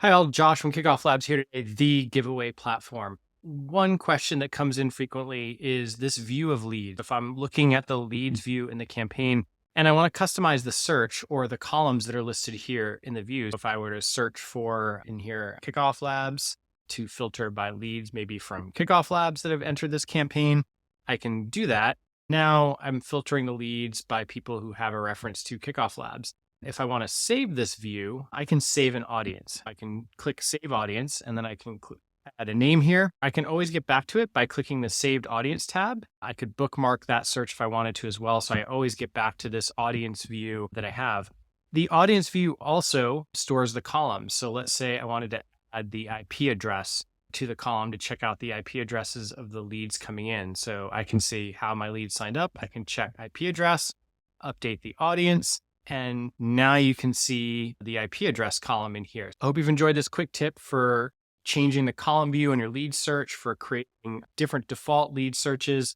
Hi, all. Josh from Kickofflabs here today, the giveaway platform. One question that comes in frequently is this view of leads. If I'm looking at the leads view in the campaign and I want to customize the search or the columns that are listed here in the views, if I were to search for in here Kickoff Labs to filter by leads, maybe from Kickoff Labs that have entered this campaign, I can do that. Now I'm filtering the leads by people who have a reference to Kickoff Labs. If I want to save this view, I can save an audience. I can click Save Audience, and then I can add a name here. I can always get back to it by clicking the Saved Audience tab. I could bookmark that search if I wanted to as well, so I always get back to this audience view that I have. The audience view also stores the columns. So let's say I wanted to add the IP address to the column to check out the IP addresses of the leads coming in. So I can see how my leads signed up. I can check IP address, update the audience, and now you can see the IP address column in here. I hope you've enjoyed this quick tip for changing the column view in your lead search, for creating different default lead searches.